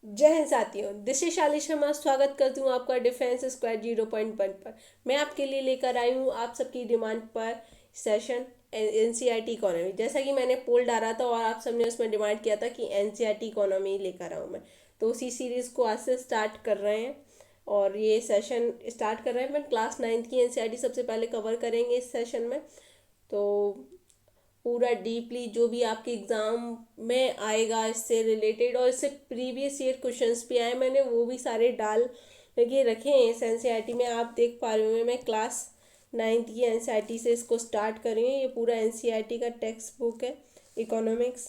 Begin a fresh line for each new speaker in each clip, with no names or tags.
जय हिंद साथियों, this is शाली शर्मा। स्वागत करती हूँ आपका डिफेंस स्क्वाड 0.1 पर। मैं आपके लिए लेकर आई हूँ आप सबकी डिमांड पर सेशन एनसीईआरटी इकोनॉमी। जैसा कि मैंने पोल डाला था और आप सबने उसमें डिमांड किया था कि एनसीईआरटी इकोनॉमी लेकर आऊँ मैं, तो उसी सीरीज़ को आज से स्टार्ट कर रहे हैं और ये सेशन स्टार्ट कर रहे हैं। मैं क्लास 9th की एनसीईआरटी सबसे पहले कवर करेंगे इस सेशन में। तो पूरा डीपली जो भी आपके एग्ज़ाम में आएगा इससे रिलेटेड और इससे प्रीवियस ईयर क्वेश्चंस भी आए, मैंने वो भी सारे डाल के रखे हैं इस एनसीईआरटी में। आप देख पा रहे होंगे मैं क्लास 9th की एनसीईआरटी से इसको स्टार्ट करेंगे। ये पूरा एनसीईआरटी का टेक्स्ट बुक है इकोनॉमिक्स,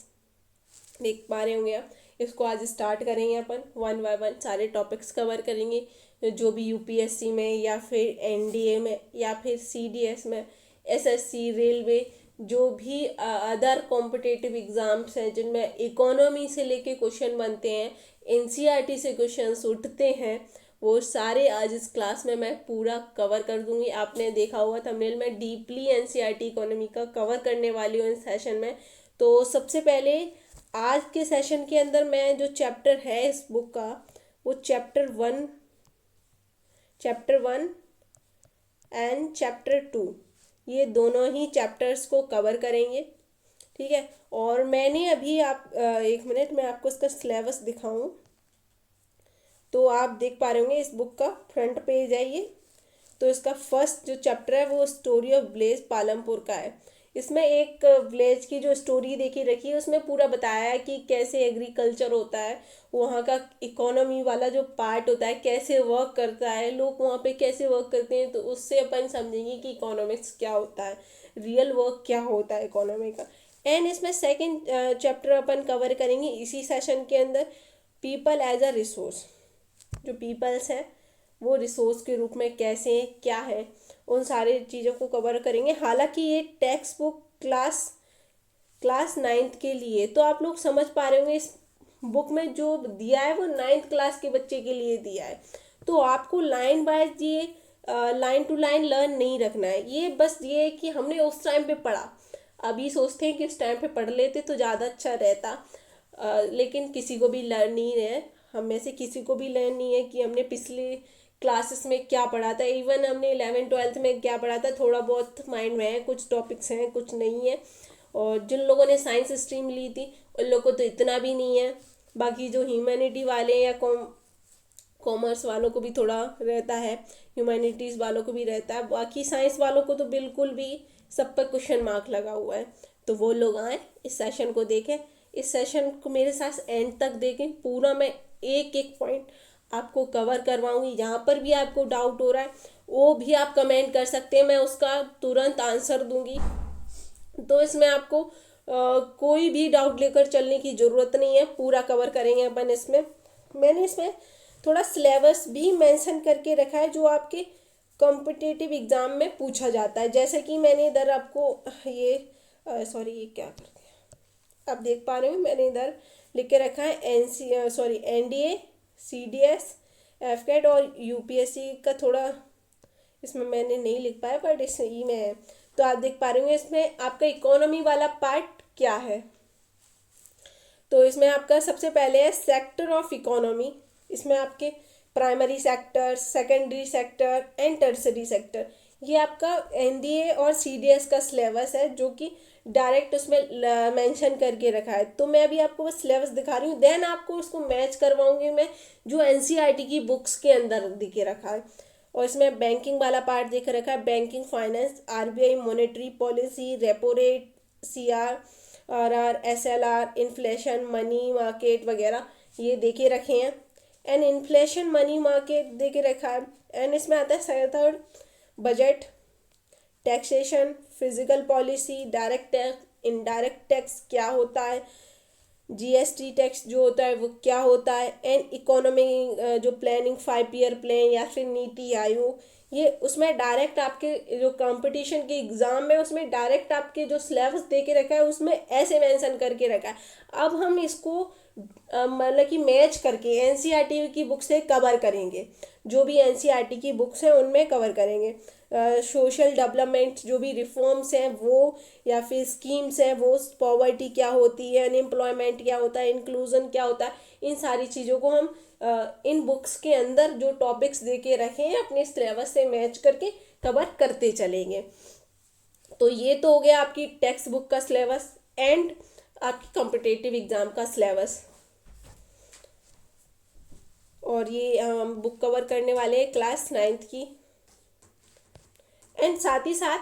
देख पा रहे होंगे आप। इसको आज स्टार्ट करेंगे अपन, वन बाय वन सारे टॉपिक्स कवर करेंगे जो भी यूपीएससी में या फिर एनडीए में या फिर सीडीएस में, एसएससी, रेलवे, जो भी अदर कॉम्पिटिटिव एग्ज़ाम्स हैं जिनमें इकोनॉमी से लेके क्वेश्चन बनते हैं, एनसीईआरटी से क्वेश्चंस उठते हैं, वो सारे आज इस क्लास में मैं पूरा कवर कर दूंगी। आपने देखा होगा थंबनेल में डीपली एनसीईआरटी इकोनॉमी का कवर करने वाली हूँ इस सेशन में। तो सबसे पहले आज के सेशन के अंदर मैं जो चैप्टर है इस बुक का, वो चैप्टर वन एंड चैप्टर 2, ये दोनों ही चैप्टर्स को कवर करेंगे। ठीक है। और मैंने अभी एक मिनट में आपको इसका सिलेबस दिखाऊं तो आप देख पा रहे होंगे इस बुक का फ्रंट पेज है ये। तो इसका फर्स्ट जो चैप्टर है वो स्टोरी ऑफ विलेज पालमपुर का है। इसमें एक विलेज की जो स्टोरी देखी रखी है उसमें पूरा बताया है कि कैसे एग्रीकल्चर होता है, वहाँ का इकोनॉमी वाला जो पार्ट होता है कैसे वर्क करता है, लोग वहाँ पे कैसे वर्क करते हैं। तो उससे अपन समझेंगे कि इकोनॉमिक्स क्या होता है, रियल वर्क क्या होता है इकोनॉमी का। एंड इसमें सेकंड चैप्टर अपन कवर करेंगे इसी सेशन के अंदर, पीपल एज अ रिसोर्स। जो पीपल्स हैं वो रिसोर्स के रूप में कैसे हैं, क्या है, उन सारी चीज़ों को कवर करेंगे। हालांकि ये टेक्स्ट बुक क्लास 9th के लिए, तो आप लोग समझ पा रहे होंगे इस बुक में जो दिया है वो 9th क्लास के बच्चे के लिए दिया है। तो आपको लाइन बाय ये लाइन टू लाइन लर्न नहीं रखना है। ये बस ये है कि हमने उस टाइम पे पढ़ा, अभी सोचते हैं कि उस टाइम पे पढ़ लेते तो ज़्यादा अच्छा रहता। लेकिन किसी को भी लर्न नहीं है, हम में से किसी को भी लर्न नहीं है कि हमने पिछले क्लासेस में क्या पढ़ा था, इवन हमने 11th-12th में क्या पढ़ा था, थोड़ा बहुत माइंड में है, कुछ टॉपिक्स हैं कुछ नहीं है। और जिन लोगों ने साइंस स्ट्रीम ली थी उन लोगों को तो इतना भी नहीं है। बाकी जो ह्यूमैनिटी वाले या कॉमर्स वालों को भी थोड़ा रहता है, ह्यूमैनिटीज़ वालों को भी रहता है, बाकी साइंस वालों को तो बिल्कुल भी सब पर क्वेश्चन मार्क लगा हुआ है। तो वो लोग आए इस सेशन को देखें, इस सेशन को मेरे साथ एंड तक देखें। पूरा मैं एक एक पॉइंट आपको कवर करवाऊंगी। जहाँ पर भी आपको डाउट हो रहा है वो भी आप कमेंट कर सकते हैं, मैं उसका तुरंत आंसर दूंगी। तो इसमें आपको कोई भी डाउट लेकर चलने की ज़रूरत नहीं है, पूरा कवर करेंगे अपन इसमें। मैंने इसमें थोड़ा सिलेबस भी मेंशन करके रखा है जो आपके कॉम्पिटिटिव एग्ज़ाम में पूछा जाता है। जैसे कि मैंने इधर आपको ये सॉरी ये क्या कर दिया, आप देख पा रहे हो मैंने इधर लिख के रखा है एनडीए, सीडीएस, एफकेट और यूपीएससी का। थोड़ा इसमें मैंने नहीं लिख पाया बट इस ई में है। तो आप देख पा रहे होंगे इसमें आपका इकोनॉमी वाला पार्ट क्या है। तो इसमें आपका सबसे पहले है सेक्टर ऑफ इकोनॉमी। इसमें आपके primary sector, secondary sector and tertiary sector, ये आपका एनडीए और सीडीएस का सिलेबस है जो कि डायरेक्ट उसमें मेंशन करके रखा है। तो मैं अभी आपको बस सिलेबस दिखा रही हूँ, देन आपको उसको मैच करवाऊंगी मैं जो एनसीईआरटी की बुक्स के अंदर दिखे रखा है। और इसमें बैंकिंग वाला पार्ट देख रखा है, banking, finance, RBI, monetary policy, repo rate, CRR, SLR, inflation, money market वगैरह ये देखे रखे हैं। एंड इन्फ्लेशन, मनी मार्केट देके रखा है। एंड इसमें आता है third budget, taxation, physical policy, direct tax, indirect tax क्या होता है, जीएसटी टैक्स जो होता है वो क्या होता है, एंड इकोनॉमी जो प्लानिंग 5 ईयर प्लान या फिर नीति आयोग, ये उसमें डायरेक्ट आपके जो कंपटीशन के एग्ज़ाम में उसमें डायरेक्ट आपके जो सिलेबस दे के रखा है उसमें ऐसे मेंशन करके रखा है। अब हम इसको मतलब कि मैच करके एनसीईआरटी की बुक से कवर करेंगे। जो भी एनसीईआरटी की बुक्स हैं उनमें कवर करेंगे। सोशल डेवलपमेंट जो भी रिफॉर्म्स हैं वो, या फिर स्कीम्स हैं वो, पॉवर्टी क्या होती है, अनएम्प्लॉयमेंट क्या होता है, इंक्लूजन क्या होता है, इन सारी चीज़ों को हम इन बुक्स के अंदर जो टॉपिक्स दे के रखे हैं अपने सिलेबस से मैच करके कवर करते चलेंगे। तो ये तो हो गया आपकी टेक्स्ट बुक का सिलेबस एंड आपकी कॉम्पिटिटिव एग्ज़ाम का सिलेबस। और ये हम बुक कवर करने वाले हैं क्लास 9th की। एंड साथ ही साथ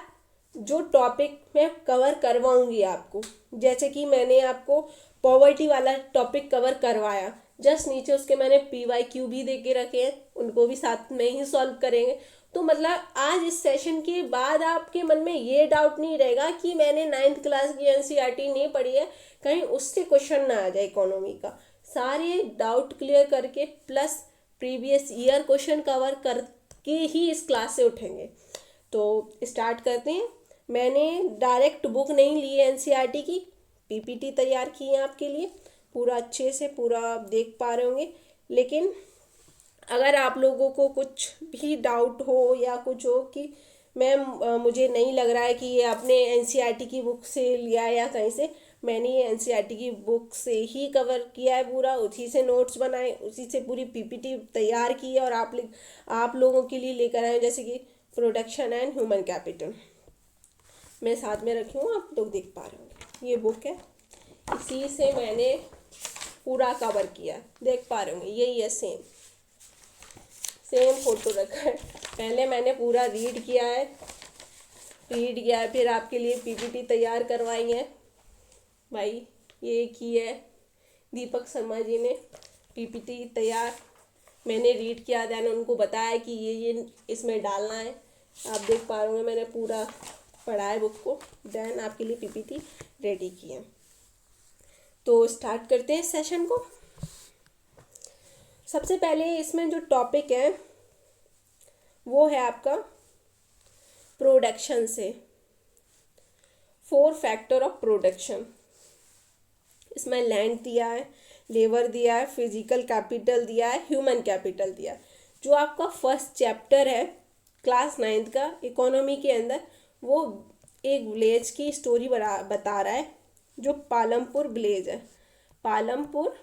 जो टॉपिक मैं कवर करवाऊंगी आपको, जैसे कि मैंने आपको पॉवर्टी वाला टॉपिक कवर करवाया, जस्ट नीचे उसके मैंने PYQ भी दे के रखे हैं, उनको भी साथ में ही सॉल्व करेंगे। तो मतलब आज इस सेशन के बाद आपके मन में ये डाउट नहीं रहेगा कि मैंने 9th क्लास की एनसीईआरटी नहीं पढ़ी है, कहीं उससे क्वेश्चन ना आ जाए इकोनॉमी का। सारे डाउट क्लियर करके plus previous year question cover करके ही इस क्लास से उठेंगे। तो स्टार्ट करते हैं। मैंने डायरेक्ट बुक नहीं ली है एनसीईआरटी की, PPT तैयार की है आपके लिए, पूरा अच्छे से पूरा आप देख पा रहे होंगे। लेकिन अगर आप लोगों को कुछ भी डाउट हो या कुछ हो कि मैम मुझे नहीं लग रहा है कि ये आपने एनसीईआरटी की बुक से लिया है या कहीं से, मैंने ये एनसीईआरटी की बुक से ही कवर किया है पूरा, उसी से नोट्स बनाए, उसी से पूरी PPT तैयार की है और आप लोगों के लिए लेकर आए, जैसे कि प्रोडक्शन एंड ह्यूमन कैपिटल मैं साथ में रखी हूँ, आप लोग देख पा रहे होंगे। ये बुक है, इसी से मैंने पूरा कवर किया, देख पा रहे होंगे। यही है, सेम फोटो रखा है। पहले मैंने पूरा रीड किया है, फिर आपके लिए PPT तैयार करवाई है भाई। ये की है दीपक शर्मा जी ने PPT तैयार, मैंने रीड किया, देन उनको बताया कि ये इसमें डालना है। आप देख पा रहे हो मैंने पूरा पढ़ा है बुक को, देन आपके लिए PPT रेडी की है। तो स्टार्ट करते हैं सेशन को। सबसे पहले इसमें जो टॉपिक है वो है आपका प्रोडक्शन से, 4 फैक्टर ऑफ प्रोडक्शन। इसमें लैंड दिया है, लेबर दिया है, फिजिकल कैपिटल दिया है, ह्यूमन कैपिटल दिया है। जो आपका फर्स्ट चैप्टर है क्लास 9th का इकोनॉमी के अंदर, वो एक विलेज की स्टोरी बता रहा है, जो पालमपुर विलेज है, पालमपुर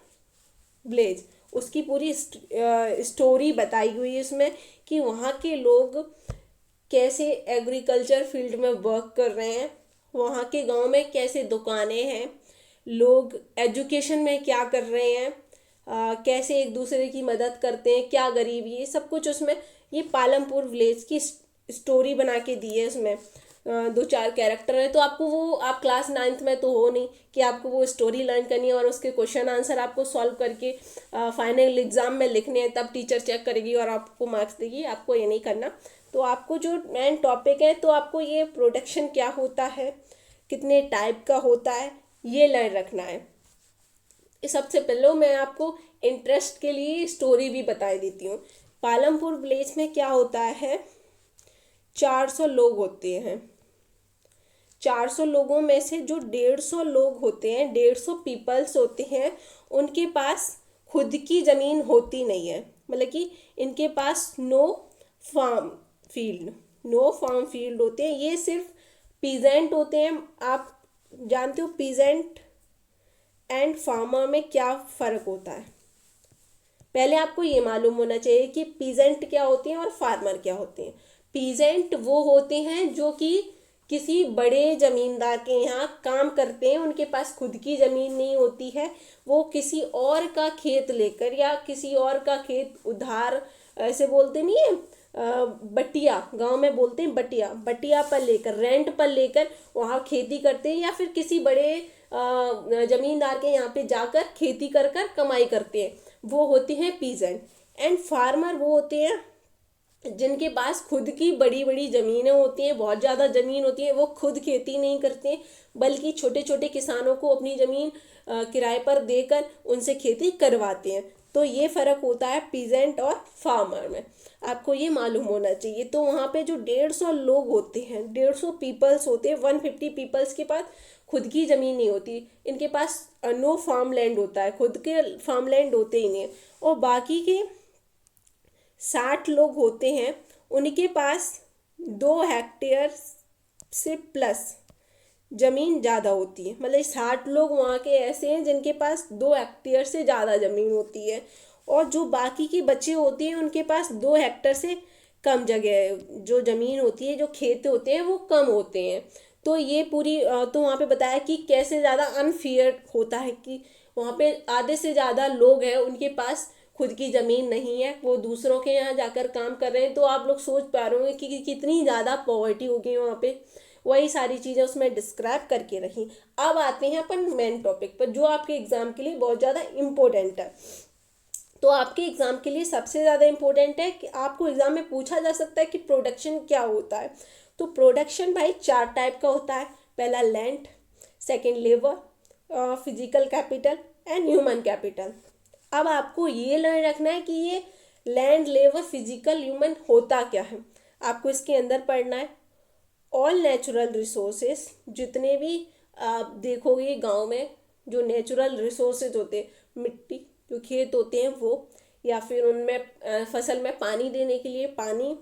विलेज, उसकी पूरी स्टोरी बताई हुई है इसमें कि वहाँ के लोग कैसे एग्रीकल्चर फील्ड में वर्क कर रहे हैं, वहाँ के गांव में कैसे दुकानें हैं, लोग एजुकेशन में क्या कर रहे हैं, कैसे एक दूसरे की मदद करते हैं, क्या गरीबी है, सब कुछ उसमें ये पालमपुर विलेज की स्टोरी बना के दी है। उसमें 2-4 कैरेक्टर है, तो आपको वो, आप क्लास 9th में तो हो नहीं कि आपको वो स्टोरी लर्न करनी है और उसके क्वेश्चन आंसर आपको सॉल्व करके फाइनल एग्जाम में लिखने हैं, तब टीचर चेक करेगी और आपको मार्क्स देगी। आपको ये नहीं करना। तो आपको जो मेन टॉपिक है, तो आपको ये प्रोडक्शन क्या होता है, कितने टाइप का होता है, ये लर्न रखना है। सबसे पहले मैं आपको इंटरेस्ट के लिए स्टोरी भी बता देती हूँ। पालमपुर विलेज में क्या होता है, 400 लोग होते हैं। 400 लोगों में से जो 150 लोग होते हैं, 150 पीपल्स होते हैं, उनके पास खुद की ज़मीन होती नहीं है। मतलब कि इनके पास नो फार्म फील्ड होते हैं। ये सिर्फ पीजेंट होते हैं। आप जानते हो पीजेंट एंड फार्मर में क्या फ़र्क होता है? पहले आपको ये मालूम होना चाहिए कि पीजेंट क्या होते हैं और फार्मर क्या होते हैं। पीजेंट वो होते हैं जो कि किसी बड़े ज़मींदार के यहाँ काम करते हैं, उनके पास खुद की ज़मीन नहीं होती है, वो किसी और का खेत लेकर या किसी और का खेत उधार, ऐसे बोलते नहीं है, बटिया, गांव में बोलते हैं बटिया पर लेकर, रेंट पर लेकर वहाँ खेती करते हैं, या फिर किसी बड़े ज़मींदार के यहाँ पे जाकर खेती कर कर कमाई करते हैं, वो होते हैं पीजेंट। एंड फार्मर वो होते हैं जिनके पास खुद की बड़ी बड़ी ज़मीनें होती हैं, बहुत ज़्यादा ज़मीन होती है, वो खुद खेती नहीं करते हैं, बल्कि छोटे छोटे किसानों को अपनी ज़मीन किराए पर देकर उनसे खेती करवाते हैं। तो ये फ़र्क होता है पीजेंट और फार्मर में, आपको ये मालूम होना चाहिए। तो वहाँ पे जो 150 लोग होते हैं, 150 पीपल्स होते हैं, 150 पीपल्स के पास खुद की ज़मीन नहीं होती, इनके पास नो फार्म लैंड होता है, खुद के फार्म लैंड होते ही नहीं। और बाकी के 60 लोग होते हैं, उनके पास 2 हेक्टेयर से प्लस ज़मीन ज़्यादा होती है। मतलब 60 लोग वहाँ के ऐसे हैं जिनके पास 2 हेक्टेयर से ज़्यादा ज़मीन होती है, और जो बाकी के बच्चे होते हैं उनके पास 2 हेक्टेयर से कम जगह जो ज़मीन होती है, जो खेत होते हैं वो कम होते हैं। तो ये पूरी तो वहाँ पे बताया कि कैसे ज़्यादा अनफेयर होता है कि वहाँ पे आधे से ज़्यादा लोग हैं उनके पास खुद की ज़मीन नहीं है, वो दूसरों के यहाँ जाकर काम कर रहे हैं। तो आप लोग सोच पा रहे होंगे कि कितनी ज़्यादा पॉवर्टी होगी वहाँ पे। वही सारी चीज़ें उसमें डिस्क्राइब करके रखी। अब आते हैं अपन मेन टॉपिक पर, जो आपके एग्ज़ाम के लिए बहुत ज़्यादा इम्पोर्टेंट है। तो आपके एग्ज़ाम के लिए सबसे ज़्यादा इम्पोर्टेंट है कि आपको एग्ज़ाम में पूछा जा सकता है कि प्रोडक्शन क्या होता है। तो प्रोडक्शन भाई 4 टाइप का होता है। पहला land, second labour, physical capital and human capital. अब आपको ये लर्न रखना है कि ये लैंड, लेबर, फिजिकल, ह्यूमन होता क्या है। आपको इसके अंदर पढ़ना है ऑल नेचुरल रिसोर्सेस। जितने भी आप देखोगे गांव में जो नेचुरल रिसोर्सेज होते हैं, मिट्टी, जो खेत होते हैं वो, या फिर उनमें फसल में पानी देने के लिए पानी,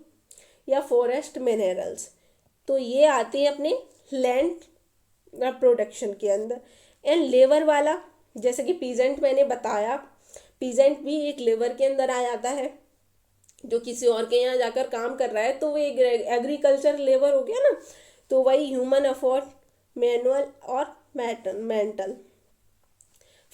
या फॉरेस्ट मिनरल्स, तो ये आते हैं अपने लैंड प्रोडक्शन के अंदर। एंड लेबर वाला, जैसे कि पीजेंट मैंने बताया, पीजेंट भी एक लेबर के अंदर आ जाता है, जो किसी और के यहाँ जाकर काम कर रहा है, तो वो एक एग्रीकल्चर लेबर हो गया ना। तो वही ह्यूमन एफर्ट, मैनुअल और मेंटल।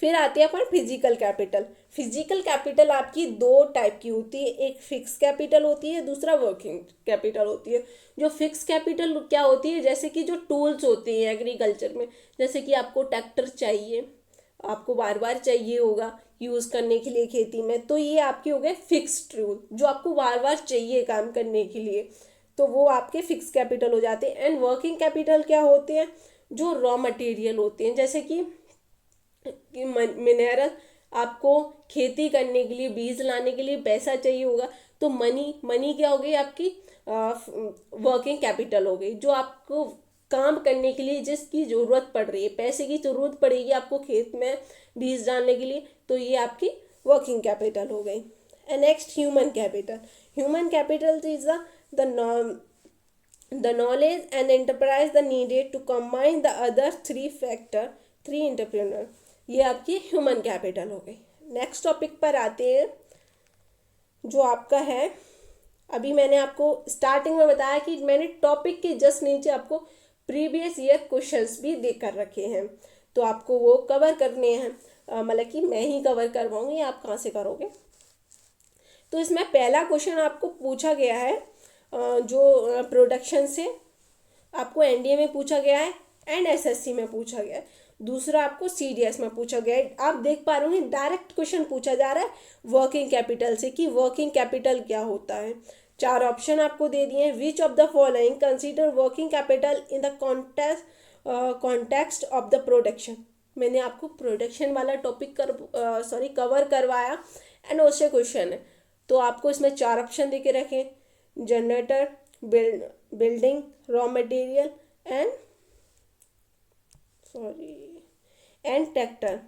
फिर आती है अपन फिजिकल कैपिटल। फिजिकल कैपिटल आपकी 2 टाइप की होती है, एक फिक्स कैपिटल होती है, दूसरा वर्किंग कैपिटल होती है। जो फिक्स कैपिटल क्या होती है, जैसे कि जो टूल्स होते हैं एग्रीकल्चर में, जैसे कि आपको ट्रैक्टर चाहिए, आपको बार बार चाहिए होगा यूज़ करने के लिए खेती में, तो ये आपके हो गए फिक्स्ड टूल, जो आपको बार बार चाहिए काम करने के लिए, तो वो आपके फिक्स कैपिटल हो जाते हैं। एंड वर्किंग कैपिटल क्या होते हैं, जो रॉ मटेरियल होते हैं, जैसे कि मिनरल, आपको खेती करने के लिए, बीज लाने के लिए पैसा चाहिए होगा, तो मनी क्या हो गई आपकी वर्किंग कैपिटल हो गई, जो आपको काम करने के लिए जिसकी ज़रूरत पड़ रही है, पैसे की ज़रूरत पड़ेगी आपको खेत में बीज डालने के लिए, तो ये आपकी वर्किंग कैपिटल हो गई। And next human capital. Human capital is the knowledge and enterprise the needed to combine the other 3 entrepreneur। ये आपकी ह्यूमन कैपिटल हो गई। नेक्स्ट टॉपिक पर आते हैं, जो आपका है, अभी मैंने आपको स्टार्टिंग में बताया कि मैंने टॉपिक के जस्ट नीचे आपको प्रीवियस ईयर क्वेश्चंस भी दे कर रखे हैं, तो आपको वो कवर करने हैं। मतलब कि मैं ही कवर करवाऊंगी, आप कहाँ से करोगे। तो इसमें पहला क्वेश्चन आपको पूछा गया है, जो प्रोडक्शन से आपको एनडीए में पूछा गया है एंड एसएससी में पूछा गया है। दूसरा आपको सीडीएस में पूछा गया है। आप देख पा रहे हो डायरेक्ट क्वेश्चन पूछा जा रहा है वर्किंग कैपिटल से, कि वर्किंग कैपिटल क्या होता है। 4 ऑप्शन आपको दे दिए हैं। Which of the following consider working capital in the context of the production. मैंने आपको प्रोडक्शन वाला टॉपिक कवर करवाया एंड उससे क्वेश्चन है, तो आपको इसमें 4 ऑप्शन दे के रखें, generator, building, raw material and tractor.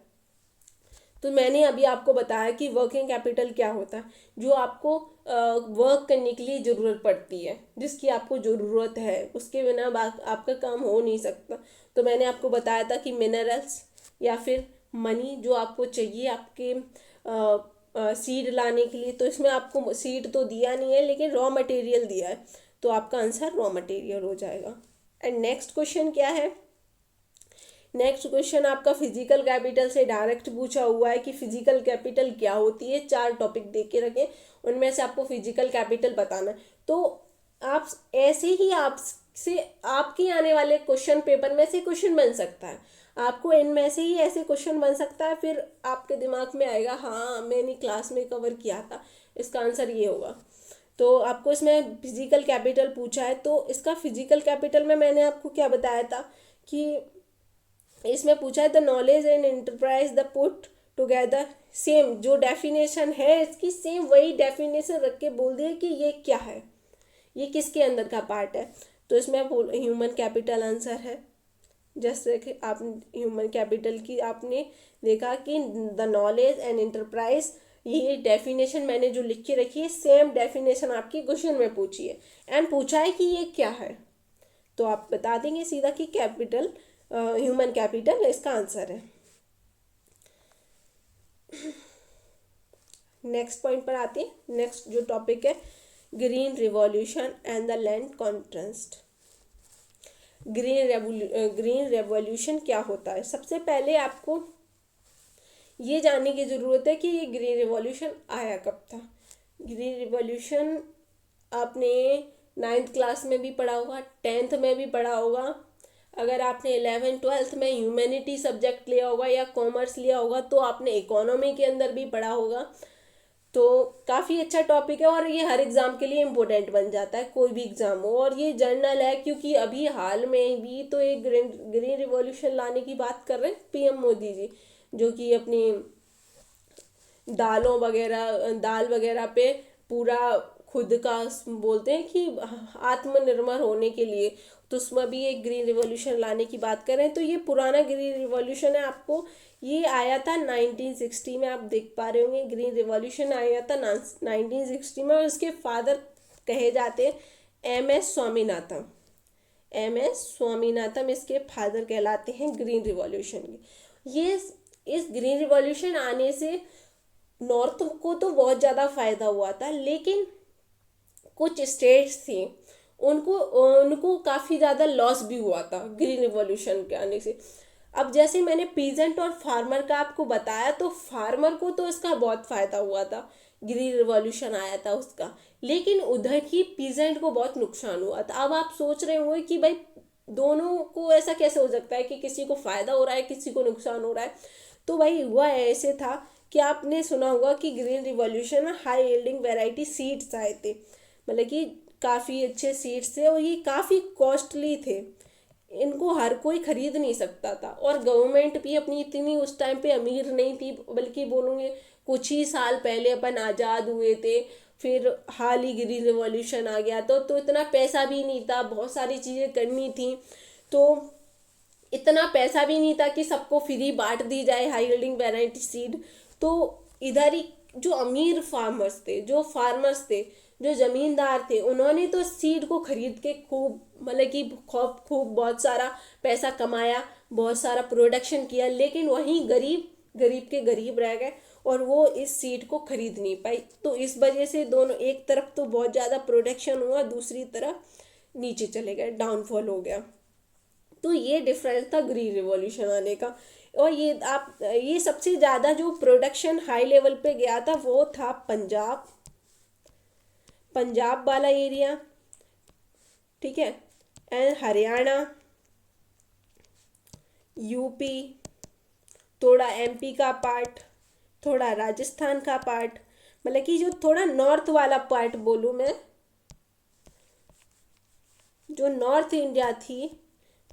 तो मैंने अभी आपको बताया कि वर्किंग कैपिटल क्या होता है, जो आपको वर्क करने के लिए ज़रूरत पड़ती है, जिसकी आपको ज़रूरत है, उसके बिना आपका काम हो नहीं सकता। तो मैंने आपको बताया था कि मिनरल्स या फिर मनी जो आपको चाहिए आपके सीड लाने के लिए, तो इसमें आपको सीड तो दिया नहीं है लेकिन रॉ मटेरियल दिया है, तो आपका आंसर रॉ मटेरियल हो जाएगा। एंड नेक्स्ट क्वेश्चन क्या है, नेक्स्ट क्वेश्चन आपका फिजिकल कैपिटल से डायरेक्ट पूछा हुआ है कि फिजिकल कैपिटल क्या होती है। 4 टॉपिक देख के रखें, उनमें से आपको फिजिकल कैपिटल बताना है। तो आप ऐसे ही आपसे आपके आने वाले क्वेश्चन पेपर में से क्वेश्चन बन सकता है, आपको इनमें से ही ऐसे क्वेश्चन बन सकता है, फिर आपके दिमाग में आएगा हाँ मैंने क्लास में कवर किया था, इसका आंसर ये होगा। तो आपको इसमें फिजिकल कैपिटल पूछा है, तो इसका फिजिकल कैपिटल में मैंने आपको क्या बताया था कि इसमें पूछा है the knowledge and enterprise the put together. Same जो डेफिनेशन है इसकी, सेम वही डेफिनेशन रख के बोल दिया कि ये क्या है, ये किसके अंदर का पार्ट है। तो इसमें ह्यूमन कैपिटल आंसर है। जैसे कि आप ह्यूमन कैपिटल की आपने देखा कि द नॉलेज एंड एंटरप्राइज, ये डेफिनेशन मैंने जो लिख के रखी है सेम डेफिनेशन आपकी क्वेश्चन में पूछी है एंड पूछा है कि ये क्या है, तो आप बता देंगे सीधा कि कैपिटल, ह्यूमन कैपिटल इसका आंसर है। नेक्स्ट पॉइंट पर आते हैं। नेक्स्ट जो टॉपिक है green revolution and the land contrast. Green revolution क्या होता है? सबसे पहले आपको ये जानने की ज़रूरत है कि ये ग्रीन रिवॉल्यूशन आया कब था। ग्रीन रिवॉल्यूशन आपने 9th क्लास में भी पढ़ा होगा, 10th में भी पढ़ा होगा। अगर आपने 11th 12th में ह्यूमैनिटी सब्जेक्ट लिया होगा या कॉमर्स लिया होगा तो आपने इकोनॉमी के अंदर भी पढ़ा होगा। तो काफ़ी अच्छा टॉपिक है और ये हर एग्ज़ाम के लिए इम्पोर्टेंट बन जाता है, कोई भी एग्ज़ाम हो। और ये जर्नल है क्योंकि अभी हाल में भी तो एक ग्रीन रिवॉल्यूशन लाने की बात कर रहे हैं पीएम मोदी जी, जो कि अपनी दाल वगैरह पे पूरा खुद का बोलते हैं कि आत्मनिर्भर होने के लिए, तो उसमें भी एक ग्रीन रिवॉल्यूशन लाने की बात कर रहे हैं। तो ये पुराना ग्रीन रिवॉल्यूशन है, आपको ये आया था 1960 में। आप देख पा रहे होंगे ग्रीन रिवॉल्यूशन आया था 1960 में और इसके फादर कहे जाते हैं MS स्वामीनाथन। MS स्वामीनाथन इसके फादर कहलाते हैं ग्रीन रिवॉल्यूशन के। ये इस ग्रीन रिवॉल्यूशन आने से नॉर्थ को तो बहुत ज़्यादा फ़ायदा हुआ था, लेकिन कुछ स्टेट्स थी उनको उनको काफ़ी ज़्यादा लॉस भी हुआ था ग्रीन रिवॉल्यूशन के आने से। अब जैसे मैंने पीजेंट और फार्मर का आपको बताया, तो फार्मर को तो इसका बहुत फ़ायदा हुआ था, ग्रीन रिवॉल्यूशन आया था उसका, लेकिन उधर की पीजेंट को बहुत नुकसान हुआ था। अब आप सोच रहे होंगे कि भाई दोनों को ऐसा कैसे हो सकता है कि किसी को फ़ायदा हो रहा है किसी को नुकसान हो रहा है। तो भाई हुआ ऐसे था कि आपने सुना होगा कि ग्रीन रिवॉल्यूशन में हाई यील्डिंग वैरायटी सीड्स आए थे, मतलब कि काफ़ी अच्छे सीड्स थे और ये काफ़ी कॉस्टली थे, इनको हर कोई खरीद नहीं सकता था। और गवर्नमेंट भी अपनी इतनी उस टाइम पे अमीर नहीं थी, बल्कि बोलूँगे कुछ ही साल पहले अपन आज़ाद हुए थे, फिर हाल ही ग्रीन रिवॉल्यूशन आ गया तो इतना पैसा भी नहीं था, बहुत सारी चीज़ें करनी थी, तो इतना पैसा भी नहीं था कि सबको फ्री बांट दी जाए हाई यील्डिंग वैरायटी सीड। तो इधर ही जो अमीर फार्मर्स थे, जो फार्मर्स थे, जो ज़मींदार थे, उन्होंने तो सीड को खरीद के खूब मतलब कि खूब खूब बहुत सारा पैसा कमाया, बहुत सारा प्रोडक्शन किया, लेकिन वहीं गरीब के गरीब रह गए और वो इस सीड को खरीद नहीं पाई। तो इस वजह से दोनों, एक तरफ तो बहुत ज़्यादा प्रोडक्शन हुआ, दूसरी तरफ नीचे चले गए, डाउनफॉल हो गया। तो ये डिफरेंस था ग्रीन रिवॉल्यूशन आने का। और ये सबसे ज़्यादा जो प्रोडक्शन हाई लेवल पे गया था वो था पंजाब वाला एरिया, ठीक है, एंड हरियाणा, यूपी, थोड़ा MP का पार्ट, थोड़ा राजस्थान का पार्ट, मतलब कि जो थोड़ा नॉर्थ वाला पार्ट बोलूँ मैं, जो नॉर्थ इंडिया थी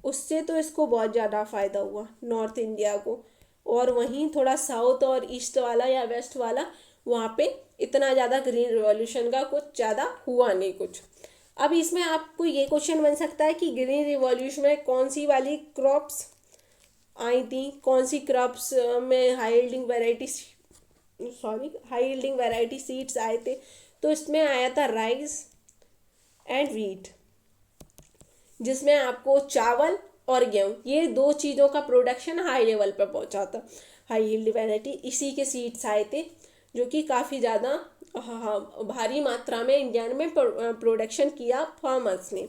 उससे तो इसको बहुत ज़्यादा फ़ायदा हुआ नॉर्थ इंडिया को। और वहीं थोड़ा साउथ और ईस्ट वाला या वेस्ट वाला, वहाँ पे इतना ज़्यादा ग्रीन रिवॉल्यूशन का कुछ ज़्यादा हुआ नहीं कुछ। अब इसमें आपको ये क्वेश्चन बन सकता है कि ग्रीन रिवॉल्यूशन में कौन सी वाली क्रॉप्स आई थी, कौन सी क्रॉप्स में हाई यील्डिंग वैरायटी सीड्स आए थे। तो इसमें आया था राइस एंड व्हीट, जिसमें आपको चावल और गेहूँ, ये दो चीज़ों का प्रोडक्शन हाई लेवल पर पहुंचा था, हाई यील्ड वैरायटी, इसी के सीड्स आए थे जो कि काफ़ी ज़्यादा भारी मात्रा में इंडिया में प्रोडक्शन किया फार्मर्स ने।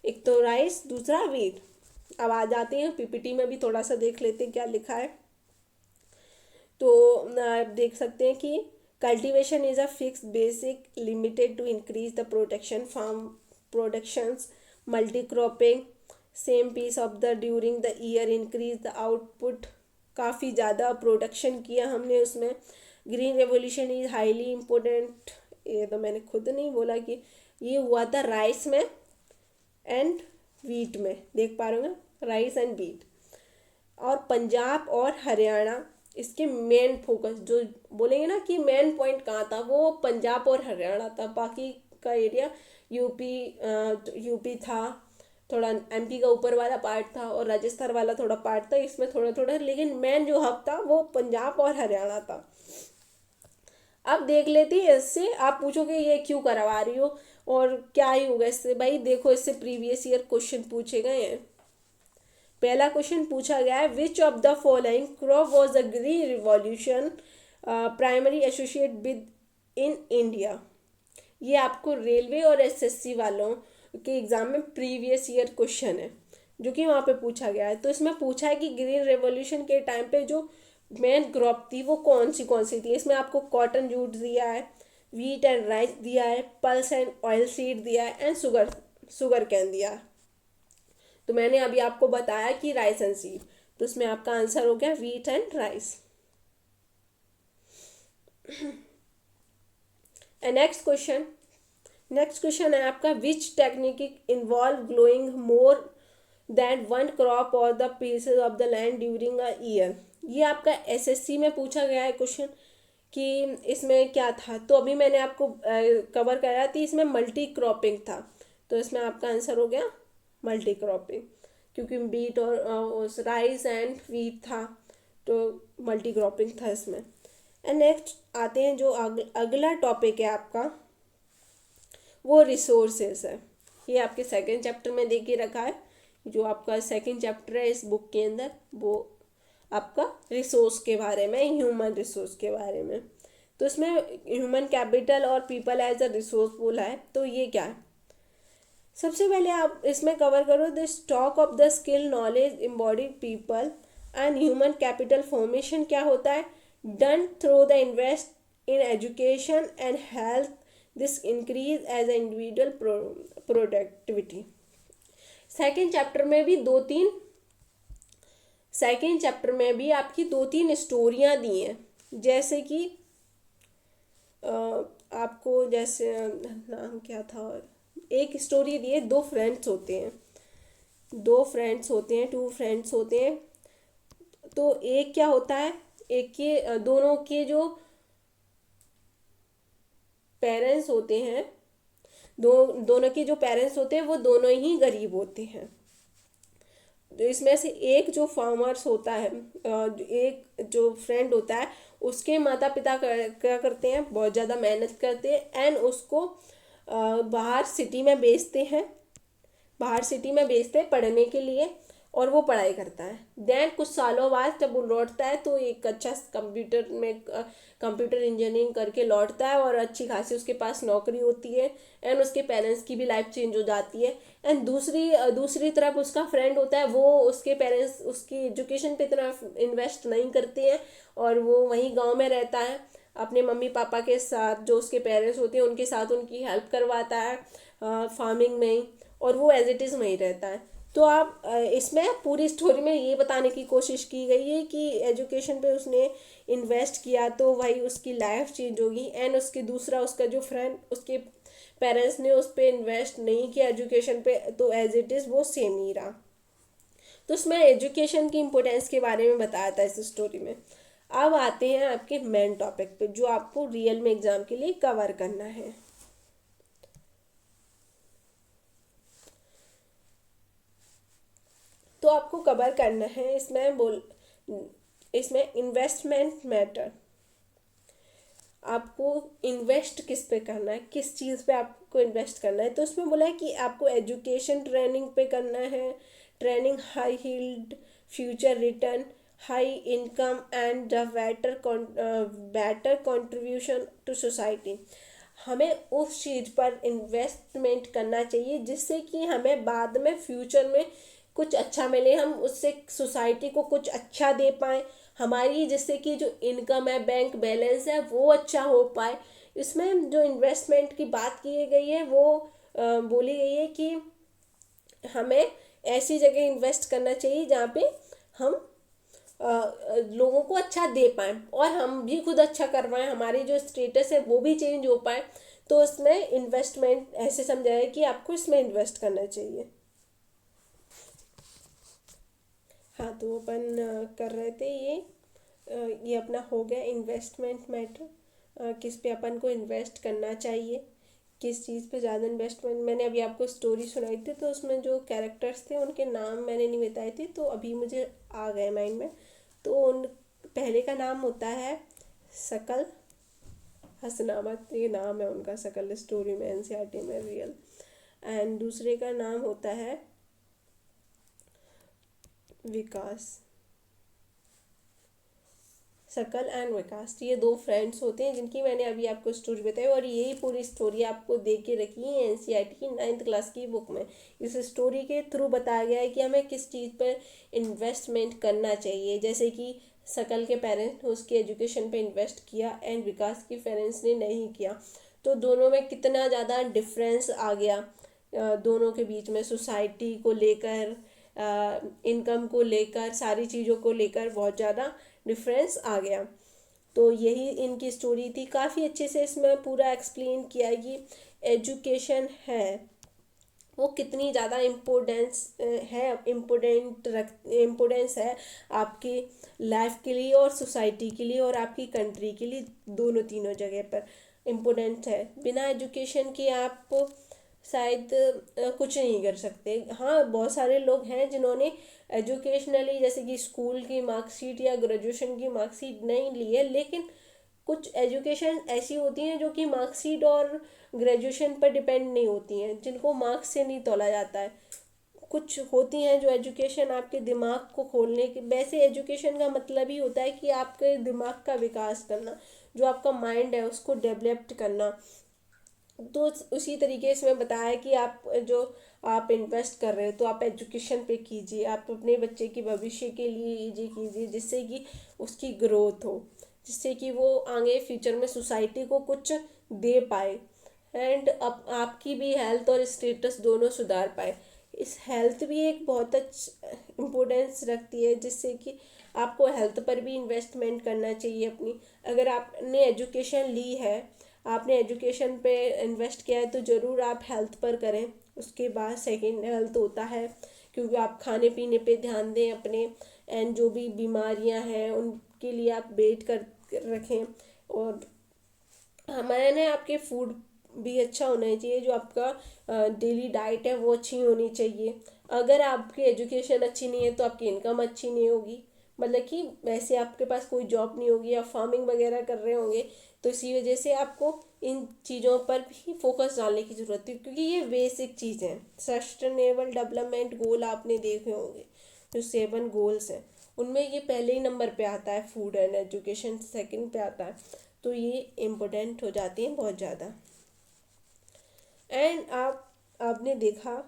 एक तो राइस, दूसरा व्हीट। अब आ जाते हैं PPT में भी थोड़ा सा देख लेते हैं क्या लिखा है। तो आप देख सकते हैं कि cultivation is a fix basic limited to increase the production farm productions, multicropping, same piece of the during the year increase the output. काफ़ी ज़्यादा प्रोडक्शन किया हमने उसमें। Green revolution is highly important, ये तो मैंने खुद नहीं बोला कि ये हुआ था राइस में एंड वीट में, देख पा रहे हो राइस एंड वीट। और पंजाब और हरियाणा इसके मेन फोकस, जो बोलेंगे ना कि मेन पॉइंट कहाँ था, वो पंजाब और हरियाणा था। बाकी का एरिया यूपी था, थोड़ा एमपी का ऊपर वाला पार्ट था और राजस्थान वाला थोड़ा पार्ट था, इसमें थोड़ा थोड़ा, लेकिन मेन जो हब था वो पंजाब और हरियाणा था। अब देख लेती है इससे, आप पूछोगे ये क्यों करवा रही हो और क्या ही होगा इससे। भाई देखो, इससे प्रीवियस ईयर क्वेश्चन पूछे गए हैं। पहला क्वेश्चन पूछा गया है, which of the following crop was the green revolution primary associate with in India. ये आपको रेलवे और एसएससी वालों के एग्जाम में प्रीवियस ईयर क्वेश्चन है जो कि वहाँ पे पूछा गया है। तो इसमें पूछा है कि ग्रीन रेवोल्यूशन के टाइम पे जो मेन क्रॉप थी वो कौन सी थी। इसमें आपको कॉटन जूट दिया है, वीट एंड राइस दिया है, पल्स एंड ऑयल सीड दिया है, एंड शुगर कैन दिया है। तो मैंने अभी आपको बताया कि राइस एंड सीड, तो इसमें आपका आंसर हो गया wheat and rice. And next question है आपका, which technique involve growing more than one crop और the pieces of the land during a year. ये आपका एसएससी में पूछा गया है क्वेश्चन कि इसमें क्या था। तो अभी मैंने आपको कवर कराया थी, इसमें मल्टी क्रॉपिंग था। तो इसमें आपका आंसर हो गया मल्टी क्रॉपिंग, क्योंकि बीट और राइस एंड वीट था, तो मल्टी क्रॉपिंग था इसमें। एंड नेक्स्ट आते हैं, जो अगला टॉपिक है आपका वो रिसोर्सेस है। ये आपके सेकंड चैप्टर में दे के रखा है, जो आपका सेकंड चैप्टर है इस बुक के अंदर, वो आपका रिसोर्स के बारे में, ह्यूमन रिसोर्स के बारे में। तो इसमें ह्यूमन कैपिटल और पीपल एज अ रिसोर्स बोला है। तो ये क्या है, सबसे पहले आप इसमें कवर करो, the stock of the skill knowledge embodied people and human capital formation क्या होता है, done through the invest in education and health, this increase as a individual productivity. Second chapter में भी आपकी दो तीन स्टोरियाँ दी हैं, जैसे कि आपको जैसे नाम क्या था, एक स्टोरी दी है, टू फ्रेंड्स होते हैं। तो एक क्या होता है, एक के दोनों के जो पेरेंट्स होते हैं, दोनों के जो पेरेंट्स होते हैं वो दोनों ही गरीब होते हैं। तो इसमें से एक जो फार्मर्स होता है, एक जो फ्रेंड होता है, उसके माता पिता क्या करते हैं, बहुत ज़्यादा मेहनत करते हैं एंड उसको बाहर सिटी में बेचते हैं पढ़ने के लिए, और वो पढ़ाई करता है। देन कुछ सालों बाद जब वो लौटता है तो एक अच्छा कंप्यूटर इंजीनियरिंग करके लौटता है और अच्छी खासी उसके पास नौकरी होती है एंड उसके पेरेंट्स की भी लाइफ चेंज हो जाती है। एंड दूसरी तरफ उसका फ्रेंड होता है, वो उसके पेरेंट्स उसकी एजुकेशन पे इतना इन्वेस्ट नहीं करते हैं और वो वहीं गांव में रहता है अपने मम्मी पापा के साथ, जो उसके पेरेंट्स होते हैं उनके साथ उनकी हेल्प करवाता है फार्मिंग में ही, और वो एज इट इज़ वहीं रहता है। तो आप इसमें पूरी स्टोरी में ये बताने की कोशिश की गई है कि एजुकेशन पे उसने इन्वेस्ट किया तो भाई उसकी लाइफ चेंज होगी, एंड उसका जो फ्रेंड, उसके पेरेंट्स ने उस पर इन्वेस्ट नहीं किया एजुकेशन पे, तो एज इट इज़ वो सेम ही रहा। तो उसमें एजुकेशन की इम्पोर्टेंस के बारे में बताया था इस स्टोरी में। अब आते हैं आपके मेन टॉपिक पे, जो आपको रियल में एग्जाम के लिए कवर करना है। तो आपको कवर करना है इसमें इन्वेस्टमेंट मैटर। आपको इन्वेस्ट किस पे करना है, किस चीज़ पे आपको इन्वेस्ट करना है। तो उसमें बोला है कि आपको एजुकेशन ट्रेनिंग पे करना है, training high yield future return, high income and the better contribution to society. हमें उस चीज़ पर इन्वेस्टमेंट करना चाहिए जिससे कि हमें बाद में फ्यूचर में कुछ अच्छा मिले, हम उससे सोसाइटी को कुछ अच्छा दे पाएँ, हमारी जिससे कि जो इनकम है, बैंक बैलेंस है, वो अच्छा हो पाए। इसमें जो इन्वेस्टमेंट की बात की गई है वो बोली गई है कि हमें ऐसी जगह इन्वेस्ट करना चाहिए जहाँ पे हम लोगों को अच्छा दे पाएँ और हम भी खुद अच्छा कर पाएँ, हमारी जो स्टेटस है वो भी चेंज हो पाए। तो इसमें इन्वेस्टमेंट ऐसे समझा है कि आपको इसमें इन्वेस्ट करना चाहिए। हाँ, तो अपन कर रहे थे ये अपना हो गया इन्वेस्टमेंट मैटर, किस पे अपन को इन्वेस्ट करना चाहिए, किस चीज़ पे ज़्यादा इन्वेस्टमेंट, मैंने अभी आपको स्टोरी सुनाई थी तो उसमें जो कैरेक्टर्स थे उनके नाम मैंने नहीं बताए थे, तो अभी मुझे आ गए माइंड में। तो उन पहले का नाम होता है शकल, हसनामत ये नाम है उनका, शकल स्टोरी में, एनसीईआरटी में रियल। एंड दूसरे का नाम होता है विकास, शकल एंड विकास। ये दो फ्रेंड्स होते हैं जिनकी मैंने अभी आपको स्टोरी बताई, और यही पूरी स्टोरी आपको दे के रखी है एनसीईआरटी की 9th क्लास की बुक में। इस स्टोरी के थ्रू बताया गया है कि हमें किस चीज़ पर इन्वेस्टमेंट करना चाहिए, जैसे कि शकल के पेरेंट्स ने उसकी एजुकेशन पे इन्वेस्ट किया एंड विकास के पेरेंट्स ने नहीं किया, तो दोनों में कितना ज़्यादा डिफरेंस आ गया। दोनों के बीच में सोसाइटी को लेकर, इनकम को लेकर, सारी चीज़ों को लेकर बहुत ज़्यादा डिफरेंस आ गया। तो यही इनकी स्टोरी थी। काफ़ी अच्छे से इसमें पूरा एक्सप्लेन किया है कि एजुकेशन है वो कितनी ज़्यादा इम्पोर्टेंस है आपकी लाइफ के लिए और सोसाइटी के लिए और आपकी कंट्री के लिए, दोनों तीनों जगह पर इम्पोर्टेंट है। बिना एजुकेशन के आप शायद कुछ नहीं कर सकते। हाँ, बहुत सारे लोग हैं जिन्होंने एजुकेशनली, जैसे कि स्कूल की मार्कशीट या ग्रेजुएशन की मार्कशीट नहीं ली है, लेकिन कुछ एजुकेशन ऐसी होती हैं जो कि मार्कशीट और ग्रेजुएशन पर डिपेंड नहीं होती हैं, जिनको मार्क्स से नहीं तोला जाता है। कुछ होती हैं जो एजुकेशन आपके दिमाग को खोलने की, वैसे एजुकेशन का मतलब ही होता है कि आपके दिमाग का विकास करना, जो आपका माइंड है उसको डेवलप्ड करना। तो उसी तरीके से मैं बताया कि आप जो आप इन्वेस्ट कर रहे हो तो आप एजुकेशन पे कीजिए, आप अपने बच्चे की भविष्य के लिए ये कीजिए जिससे कि उसकी ग्रोथ हो, जिससे कि वो आगे फ्यूचर में सोसाइटी को कुछ दे पाए एंड आपकी भी हेल्थ और स्टेटस दोनों सुधार पाए। इस हेल्थ भी एक बहुत अच्छा इम्पोर्टेंस रखती है, जिससे कि आपको हेल्थ पर भी इन्वेस्टमेंट करना चाहिए अपनी। अगर आपने एजुकेशन ली है, आपने एजुकेशन पे इन्वेस्ट किया है, तो ज़रूर आप हेल्थ पर करें। उसके बाद सेकंड हेल्थ होता है, क्योंकि आप खाने पीने पे ध्यान दें अपने, एंड जो भी बीमारियां हैं उनके लिए आप वेट कर रखें। और मैंने आपके फूड भी अच्छा होना चाहिए, जो आपका डेली डाइट है वो अच्छी होनी चाहिए। अगर आपकी एजुकेशन अच्छी नहीं है तो आपकी इनकम अच्छी नहीं होगी, मतलब कि वैसे आपके पास कोई जॉब नहीं होगी, आप फार्मिंग वगैरह कर रहे होंगे, तो इसी वजह से आपको इन चीज़ों पर भी फोकस डालने की ज़रूरत है, क्योंकि ये बेसिक चीज़ हैं। सस्टेनेबल डेवलपमेंट गोल आपने देखे होंगे, जो 7 गोल्स हैं, उनमें ये पहले ही नंबर पे आता है, फूड एंड एजुकेशन सेकंड पे आता है। तो ये इम्पोर्टेंट हो जाती हैं बहुत ज़्यादा। एंड आपने देखा,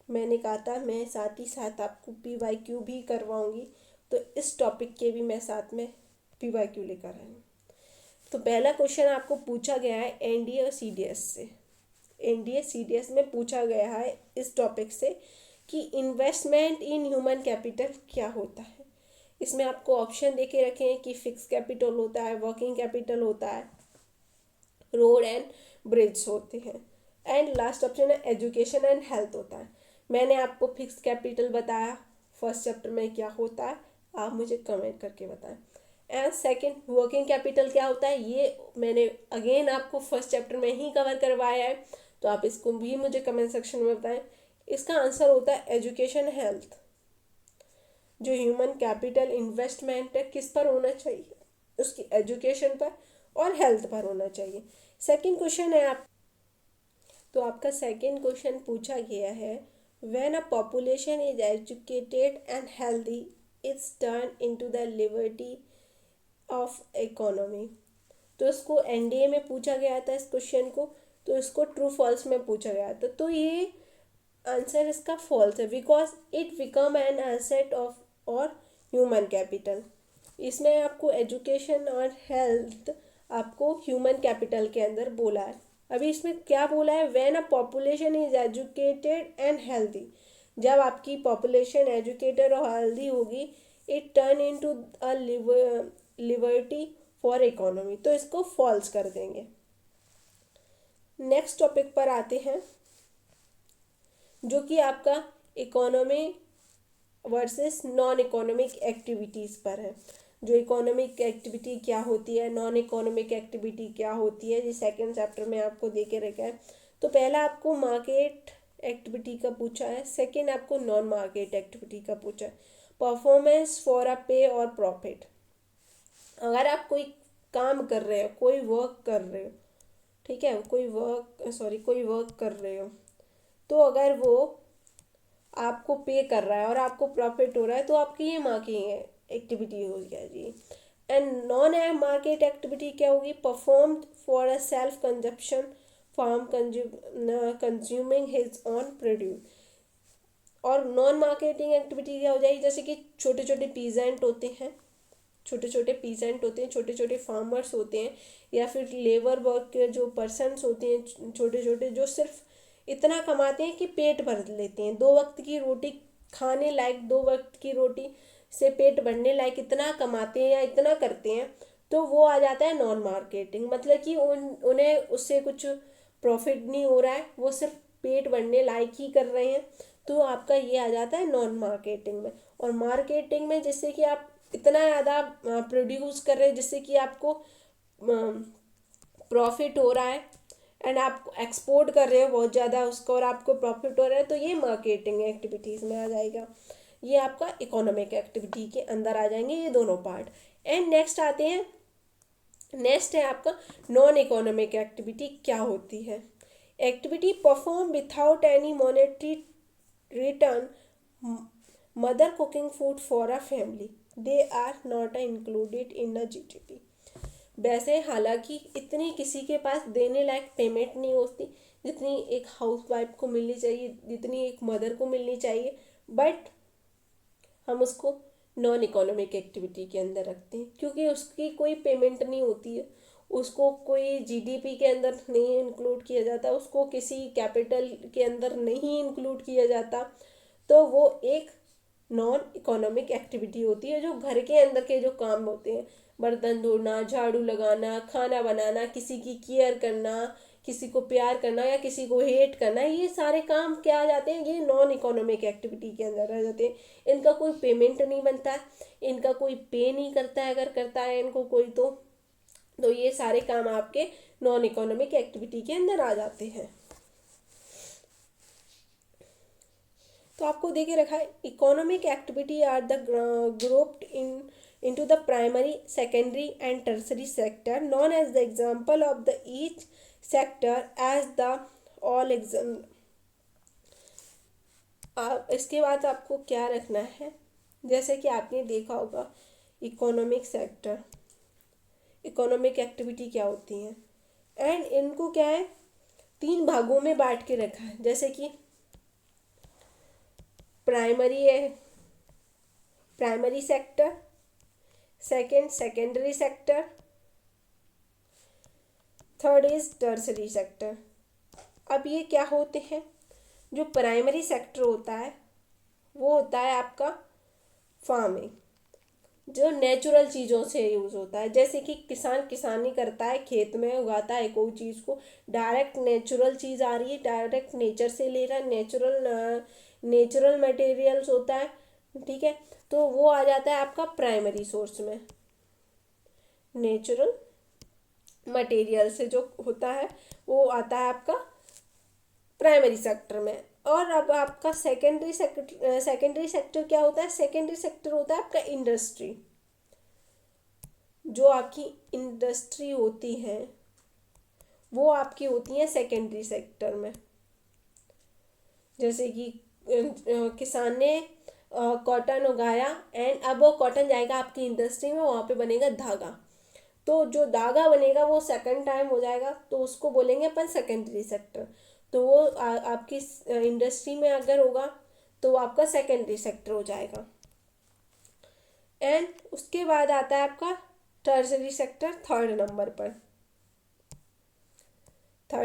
मैंने कहा था मैं साथ ही साथ आपको PYQ भी करवाऊंगी, तो इस टॉपिक के भी मैं साथ में PYQ लेकर आई हूँ। तो पहला क्वेश्चन आपको पूछा गया है एनडीए और सीडीएस से। एनडीए सीडीएस में पूछा गया है इस टॉपिक से कि इन्वेस्टमेंट इन ह्यूमन कैपिटल क्या होता है। इसमें आपको ऑप्शन दे के रखे हैं कि फिक्स कैपिटल होता है, वर्किंग कैपिटल होता है, रोड एंड ब्रिज होते हैं, एंड लास्ट ऑप्शन है एजुकेशन एंड हेल्थ होता है। मैंने आपको फिक्स कैपिटल बताया फर्स्ट चैप्टर में क्या होता है, आप मुझे कमेंट करके बताएं। एंड सेकंड वर्किंग कैपिटल क्या होता है, ये मैंने अगेन आपको फर्स्ट चैप्टर में ही कवर करवाया है, तो आप इसको भी मुझे कमेंट सेक्शन में बताएं। इसका आंसर होता है एजुकेशन हेल्थ। जो ह्यूमन कैपिटल इन्वेस्टमेंट है किस पर होना चाहिए, उसकी एजुकेशन पर और हेल्थ पर होना चाहिए। सेकंड क्वेश्चन है आप, तो आपका सेकंड क्वेश्चन पूछा गया है, when a population is educated and healthy it's turn into the liberty of economy. तो इसको एनडीए में पूछा गया था इस क्वेश्चन को, तो इसको ट्रू फॉल्स में पूछा गया था। तो ये आंसर इसका फॉल्स है, because it become an asset of और ह्यूमन कैपिटल। इसमें आपको एजुकेशन और हेल्थ आपको ह्यूमन कैपिटल के अंदर बोला है। अभी इसमें क्या बोला है, when a population is educated and healthy, जब आपकी पॉपुलेशन एजुकेटेड और हेल्दी होगी, it turn into a liberty for economy, तो इसको फॉल्स कर देंगे। नेक्स्ट टॉपिक पर आते हैं, जो कि आपका economy versus non economic activities पर है। जो इकोनॉमिक एक्टिविटी क्या होती है, नॉन इकोनॉमिक एक्टिविटी क्या होती है, ये सेकंड चैप्टर में आपको दे के रखा है। तो पहला आपको मार्केट एक्टिविटी का पूछा है, सेकंड आपको नॉन मार्केट एक्टिविटी का पूछा है। परफॉर्मेंस फॉर अ पे और प्रॉफिट, अगर आप कोई काम कर रहे हो, कोई वर्क कर रहे हो, ठीक है, कोई वर्क कर रहे हो, तो अगर वो आपको पे कर रहा है और आपको प्रॉफिट हो रहा है तो आपकी ये मार्केटिंग एक्टिविटी हो जाएगी। एंड नॉन मार्केट एक्टिविटी क्या होगी? Perform for a self consumption farm consuming his own produce. और नॉन मार्केटिंग एक्टिविटी क्या हो जाएगी? जैसे कि छोटे छोटे पीजेंट होते हैं, छोटे छोटे फार्मर्स होते हैं, या फिर लेबर वर्क के जो पर्सनस होते हैं छोटे छोटे, जो सिर्फ इतना कमाते हैं कि पेट भर लेते हैं, 2 वक्त की रोटी खाने लायक, 2 वक्त की रोटी से पेट भरने लायक इतना कमाते हैं या इतना करते हैं, तो वो आ जाता है नॉन मार्केटिंग। मतलब कि उन्हें उससे कुछ प्रॉफिट नहीं हो रहा है, वो सिर्फ पेट भरने लायक ही कर रहे हैं, तो आपका ये आ जाता है नॉन मार्केटिंग में। और मार्केटिंग में जिससे कि आप इतना ज़्यादा प्रोड्यूस कर रहे हैं जिससे कि आपको प्रॉफिट हो रहा है, एंड आप एक्सपोर्ट कर रहे हो बहुत ज़्यादा उसका और आपको प्रॉफिट हो रहा है, तो ये मार्केटिंग एक्टिविटीज़ में आ जाएगा। ये आपका इकोनॉमिक एक्टिविटी के अंदर आ जाएंगे ये दोनों पार्ट। एंड नेक्स्ट है आपका नॉन इकोनॉमिक एक्टिविटी क्या होती है? Activity perform without any monetary return, mother cooking food for a family, they are not included in a GDP. वैसे हालांकि इतनी किसी के पास देने लायक पेमेंट नहीं होती जितनी एक हाउस वाइफ को मिलनी चाहिए, जितनी एक मदर को मिलनी चाहिए, बट हम उसको नॉन इकोनॉमिक एक्टिविटी के अंदर रखते हैं क्योंकि उसकी कोई पेमेंट नहीं होती है, उसको कोई जीडीपी के अंदर नहीं इंक्लूड किया जाता, उसको किसी कैपिटल के अंदर नहीं इंक्लूड किया जाता, तो वो एक नॉन इकोनॉमिक एक्टिविटी होती है। जो घर के अंदर के जो काम होते हैं, बर्तन धोना, झाड़ू लगाना, खाना बनाना, किसी की केयर करना, किसी को प्यार करना या किसी को हेट करना, ये सारे काम क्या आ जाते हैं? ये नॉन इकोनॉमिक एक्टिविटी के अंदर आ जाते हैं। इनका कोई पेमेंट नहीं बनता है, इनका कोई पे नहीं करता है, अगर करता है इनको कोई तो ये सारे काम आपके नॉन इकोनॉमिक एक्टिविटी के अंदर आ जाते हैं। तो आपको देखे रखा है economic activity are the grouped into the primary, secondary and tertiary sector, known as the example of the each sector as the all exam। इसके बाद आपको क्या रखना है? जैसे कि आपने देखा होगा इकोनॉमिक सेक्टर, इकोनॉमिक एक्टिविटी क्या होती हैं, एंड इनको क्या है 3 भागों में बांट के रखा है। जैसे कि प्राइमरी है, primary sector, second secondary sector, third is tertiary sector. अब ये क्या होते हैं? जो प्राइमरी सेक्टर होता है वो होता है आपका फार्मिंग, जो नेचुरल चीज़ों से यूज़ होता है। जैसे कि किसान किसानी करता है, खेत में उगाता है कोई चीज़ को, डायरेक्ट नेचुरल चीज़ आ रही है, डायरेक्ट नेचर से ले रहा है, नेचुरल मटेरियल्स होता है, ठीक है, तो वो आ जाता है आपका प्राइमरी सोर्स में। नेचुरल मटेरियल से जो होता है वो आता है आपका प्राइमरी सेक्टर में। और अब आपका सेकेंडरी सेक्टर क्या होता है? सेकेंडरी सेक्टर होता है आपका इंडस्ट्री। जो आपकी इंडस्ट्री होती है वो आपकी होती है सेकेंडरी सेक्टर में। जैसे कि किसान ने कॉटन उगाया एंड अब वो कॉटन जाएगा आपकी इंडस्ट्री में, वहाँ पे बनेगा धागा, तो जो धागा बनेगा वो सेकंड टाइम हो जाएगा, तो उसको बोलेंगे अपन सेकेंडरी सेक्टर। तो वो आपकी इंडस्ट्री में अगर होगा तो वो आपका सेकेंडरी सेक्टर हो जाएगा। एंड उसके बाद आता है आपका टर्सरी सेक्टर, थर्ड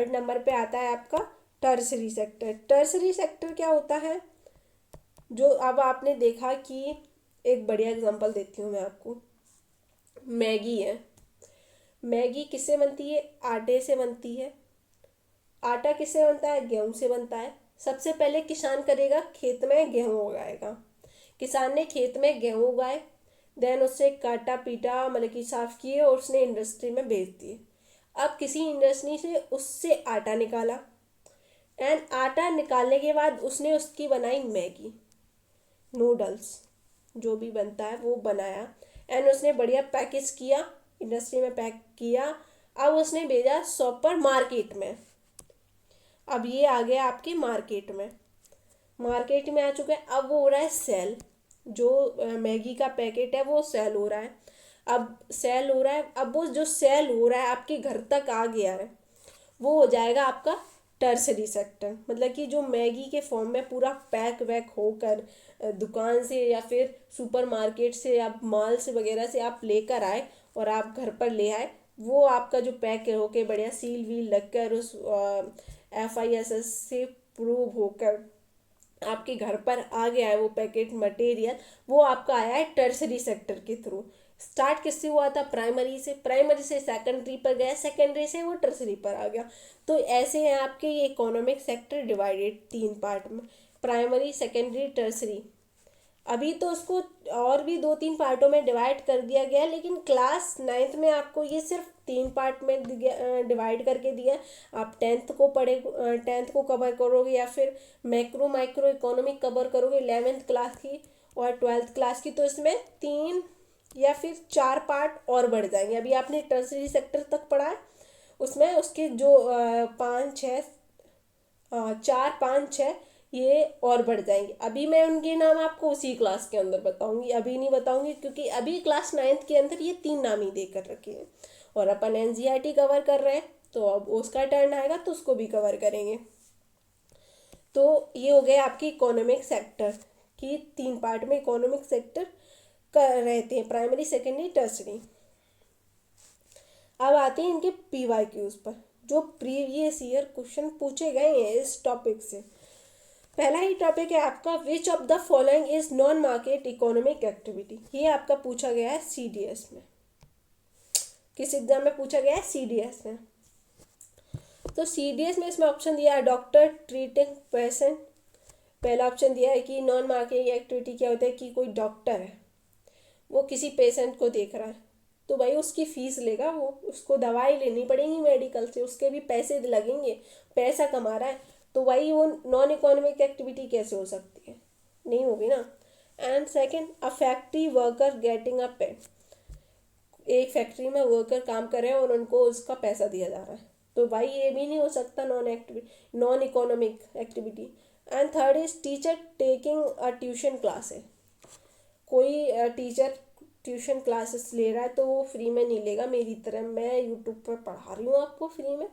नंबर पे आता है आपका टर्सरी सेक्टर। टर्सरी सेक्टर क्या होता है? जो अब आपने देखा कि एक बढ़िया एग्जांपल देती हूँ मैं आपको, मैगी है। मैगी किससे बनती है? आटे से बनती है। आटा किससे बनता है? गेहूं से बनता है। सबसे पहले किसान करेगा, खेत में गेहूं उगाएगा। किसान ने खेत में गेहूं उगाए, देन उससे काटा पीटा मतलब कि साफ किए और उसने इंडस्ट्री में बेच दिए। अब किसी इंडस्ट्री से उससे आटा निकाला, एंड आटा निकालने के बाद उसने उसकी बनाई मैगी नूडल्स, जो भी बनता है वो बनाया, एंड उसने बढ़िया पैकेज किया, इंडस्ट्री में पैक किया। अब उसने भेजा शॉप पर मार्केट में। अब ये आ गया आपके मार्केट में, मार्केट में आ चुका है। अब वो हो रहा है सेल, जो मैगी का पैकेट है वो सेल हो रहा है। अब सेल हो रहा है, अब वो जो सेल हो रहा है आपके घर तक आ गया है, वो हो जाएगा आपका टर्सरी सेक्टर। मतलब कि जो मैगी के फॉर्म में पूरा पैक वैक होकर दुकान से या फिर सुपरमार्केट से आप मॉल से वगैरह से आप लेकर आए और आप घर पर ले आए, वो आपका जो पैक होके बढ़िया सील वील लगकर उस FISS से प्रूव होकर आपके घर पर आ गया है वो पैकेट मटेरियल, वो आपका आया है टर्सरी सेक्टर के थ्रू। स्टार्ट किससे हुआ था? प्राइमरी से, प्राइमरी से सेकेंडरी पर गया, सेकेंडरी से वो टर्सरी पर आ गया। तो ऐसे हैं आपके ये इकोनॉमिक सेक्टर डिवाइडेड 3 पार्ट में, प्राइमरी सेकेंडरी टर्सरी। अभी तो उसको और भी 2-3 पार्टों में डिवाइड कर दिया गया है, लेकिन क्लास 9th में आपको ये सिर्फ 3 पार्ट में डिवाइड करके दिया है। आप 10th को कवर करोगे या फिर मैक्रो माइक्रो इकोनॉमिक कवर करोगे 11th क्लास की और 12th क्लास की, तो इसमें 3 या फिर 4 पार्ट और बढ़ जाएंगे। अभी आपने टर्सरी सेक्टर तक पढ़ा है, उसमें उसके जो 5-6 4-5-6 ये और बढ़ जाएंगे। अभी मैं उनके नाम आपको उसी क्लास के अंदर बताऊंगी, अभी नहीं बताऊंगी, क्योंकि अभी क्लास 9th के अंदर ये 3 नाम ही देकर रखे हैं। और अपन NCERT कवर कर रहे हैं, तो अब उसका टर्न आएगा तो उसको भी कवर करेंगे। तो ये हो गया आपकी इकोनॉमिक सेक्टर की 3 पार्ट में इकोनॉमिक सेक्टर कर रहते हैं, प्राइमरी सेकेंडरी टर्सरी। अब आते हैं इनके PYQs पर, जो प्रीवियस ईयर क्वेश्चन पूछे गए हैं इस टॉपिक से। पहला ही टॉपिक है आपका, which of the following is non market economic activity. ये आपका पूछा गया है CDS में। किस एग्जाम में पूछा गया है? CDS में। तो CDS में इसमें ऑप्शन दिया है डॉक्टर ट्रीटिंग पेशेंट। पहला ऑप्शन दिया है कि नॉन मार्केट एक्टिविटी क्या होता है कि कोई डॉक्टर है, वो किसी पेशेंट को देख रहा है, तो भाई उसकी फीस लेगा, वो उसको दवाई लेनी पड़ेगी मेडिकल से, उसके भी पैसे लगेंगे, पैसा कमा रहा है, तो भाई वो नॉन इकोनॉमिक एक्टिविटी कैसे हो सकती है? नहीं होगी ना। And second, a factory worker getting a पे। एक फैक्ट्री में वर्कर काम कर रहे हैं और उनको उसका पैसा दिया जा रहा है, तो भाई ये भी नहीं हो सकता non economic activity. And third is teacher taking a tuition class है। कोई टीचर ट्यूशन क्लासेस ले रहा है तो वो फ्री में नहीं लेगा, मेरी तरह मैं यूट्यूब पर पढ़ा रही हूँ आपको फ्री में,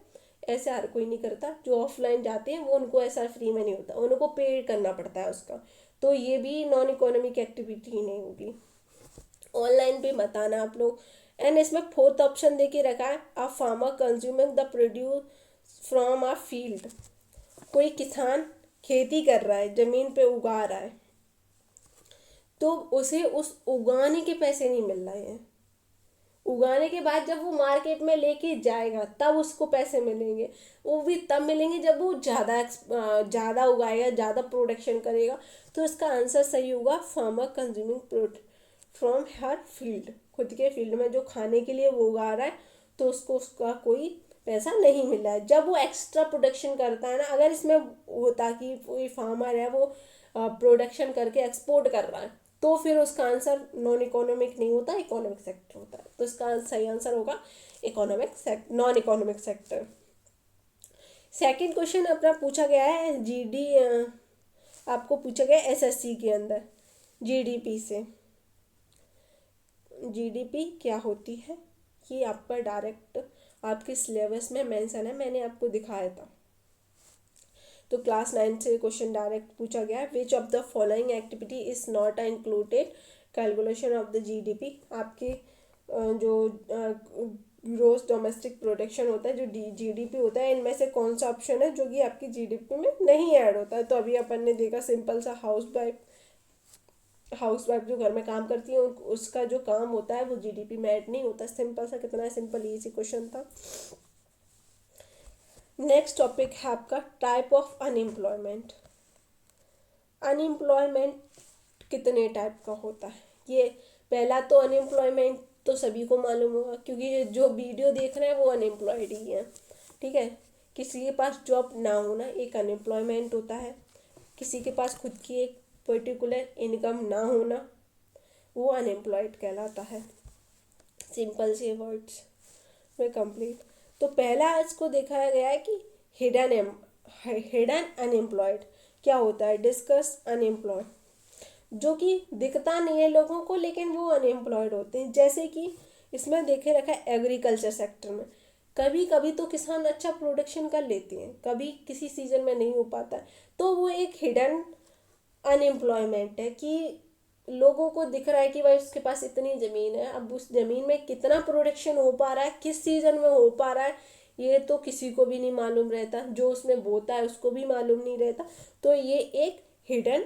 ऐसे हर कोई नहीं करता। जो ऑफलाइन जाते हैं वो उनको ऐसा फ्री में नहीं होता, उनको पे करना पड़ता है उसका, तो ये भी नॉन इकोनॉमिक एक्टिविटी ही नहीं होगी। ऑनलाइन भी मत आना आप लोग। एंड इसमें फोर्थ ऑप्शन दे के रखा है, a farmer consuming the produce from a field. कोई किसान खेती कर रहा है, जमीन पे उगा रहा है, तो उसे उस उगाने के पैसे नहीं मिल रहे हैं, उगाने के बाद जब वो मार्केट में लेके जाएगा तब उसको पैसे मिलेंगे। वो भी तब मिलेंगे जब वो ज़्यादा उगाएगा, ज़्यादा प्रोडक्शन करेगा। तो इसका आंसर सही होगा, farmer consuming from her field. खुद के फील्ड में जो खाने के लिए वो उगा रहा है, तो उसको उसका कोई पैसा नहीं मिल रहा है। जब वो एक्स्ट्रा प्रोडक्शन करता है ना, अगर इसमें होता कि कोई फार्मर है वो प्रोडक्शन करके एक्सपोर्ट कर रहा है, तो फिर उसका आंसर नॉन इकोनॉमिक नहीं होता, इकोनॉमिक सेक्टर होता है। तो इसका सही आंसर होगा non economic sector. Second question अपना पूछा गया है आपको पूछा गया SSC के अंदर GDP से। GDP क्या होती है ये आपका डायरेक्ट आपके सिलेबस में मेंशन है, मैंने आपको दिखाया था। तो क्लास 9 से क्वेश्चन डायरेक्ट पूछा गया है, which of the following activity is not included calculation of the GDP। आपके जो ग्रोस डोमेस्टिक प्रोडक्शन होता है, जो GDP होता है, इनमें से कौन सा ऑप्शन है जो कि आपकी GDP में नहीं ऐड होता है? तो अभी अपन ने देखा सिंपल सा हाउस वाइफ जो घर में काम करती है उसका जो काम होता है वो GDP में ऐड नहीं होता। सिंपल सा, कितना सिंपल इजी क्वेश्चन था। नेक्स्ट टॉपिक है आपका टाइप ऑफ अनएम्प्लॉयमेंट। अनएम्प्लॉयमेंट कितने टाइप का होता है? ये पहला तो अनएम्प्लॉयमेंट तो सभी को मालूम होगा, क्योंकि जो वीडियो देख रहे हैं वो अनएम्प्लॉयड ही है। ठीक है, किसी के पास जॉब ना होना एक अनएम्प्लॉयमेंट होता है। किसी के पास खुद की एक पर्टिकुलर इनकम ना होना वो अनएम्प्लॉयड कहलाता है। सिंपल से वर्ड्स में कंप्लीट। तो पहला इसको दिखाया गया है कि हिडन अनएम्प्लॉयड क्या होता है। डिस्कस अनएम्प्लॉयड, जो कि दिखता नहीं है लोगों को लेकिन वो अनएम्प्लॉयड होते हैं। जैसे कि इसमें देखे रखा है एग्रीकल्चर सेक्टर में कभी कभी तो किसान अच्छा प्रोडक्शन कर लेते हैं, कभी किसी सीजन में नहीं हो पाता है, तो वो एक हिडन अनएम्प्लॉयमेंट है कि लोगों को दिख रहा है कि भाई उसके पास इतनी ज़मीन है, अब उस ज़मीन में कितना प्रोडक्शन हो पा रहा है, किस सीज़न में हो पा रहा है, ये तो किसी को भी नहीं मालूम रहता, जो उसमें बोता है उसको भी मालूम नहीं रहता। तो ये एक हिडन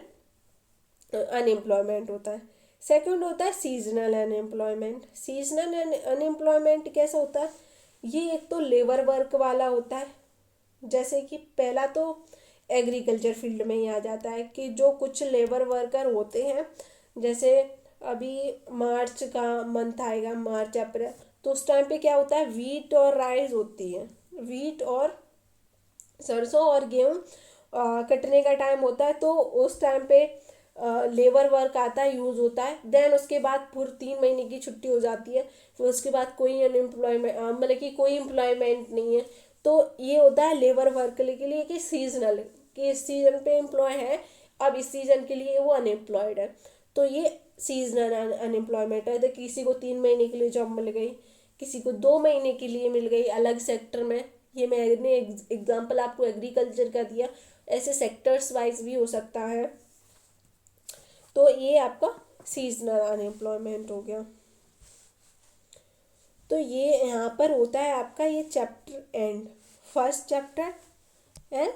अनएम्प्लॉयमेंट होता है। सेकंड होता है सीजनल अनएम्प्लॉयमेंट। सीजनल अनएम्प्लॉयमेंट कैसा होता है, ये एक तो लेबर वर्क वाला होता है। जैसे कि पहला तो एग्रीकल्चर फील्ड में ही आ जाता है कि जो कुछ लेबर वर्कर होते हैं, जैसे अभी मार्च का मंथ आएगा, मार्च अप्रैल, तो उस टाइम पे क्या होता है, वीट और राइस होती है। वीट और सरसों और गेहूँ कटने का टाइम होता है, तो उस टाइम पे लेबर वर्क आता है, यूज़ होता है। देन उसके बाद पूरे 3 महीने की छुट्टी हो जाती है, फिर उसके बाद कोई अनएम्प्लॉयमेंट मतलब कि कोई एम्प्लॉयमेंट नहीं है। तो ये होता है लेबर वर्क के लिए कि सीजनल, कि इस सीजन पे एम्प्लॉय है, अब इस सीजन के लिए वो अनएम्प्लॉयड है। तो ये सीजनल अनएम्प्लॉयमेंट है। तो किसी को 3 महीने के लिए जॉब मिल गई, किसी को 2 महीने के लिए मिल गई अलग सेक्टर में। ये मैंने एग्जांपल आपको एग्रीकल्चर का दिया, ऐसे सेक्टर्स वाइज भी हो सकता है। तो ये आपका सीजनल अनएम्प्लॉयमेंट हो गया। तो ये यहाँ पर होता है आपका ये chapter and, first chapter and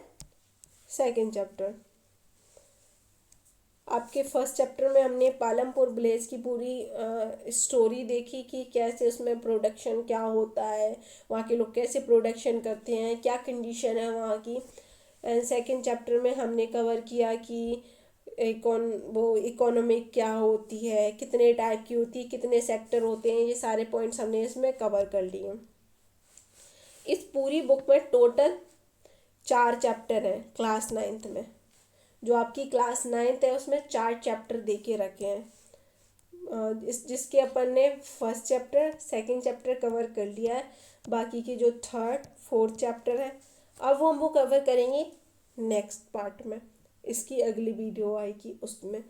second chapter. आपके फर्स्ट चैप्टर में हमने पालमपुर विलेज की पूरी स्टोरी देखी कि कैसे उसमें प्रोडक्शन क्या होता है, वहाँ के लोग कैसे प्रोडक्शन करते हैं, क्या कंडीशन है वहाँ की। एंड सेकंड चैप्टर में हमने कवर किया कि इकोनॉमिक क्या होती है, कितने टाइप की होती है, कितने सेक्टर होते हैं, ये सारे पॉइंट्स हमने इसमें कवर कर लिए। इस पूरी बुक में टोटल 4 चैप्टर हैं क्लास 9th में। जो आपकी क्लास 9th है उसमें 4 चैप्टर दे के रखे हैं। जिसके अपन ने first chapter second chapter cover कर लिया है। बाकी की जो थर्ड फोर्थ चैप्टर है अब वो कवर करेंगे नेक्स्ट पार्ट में, इसकी अगली वीडियो आएगी उसमें।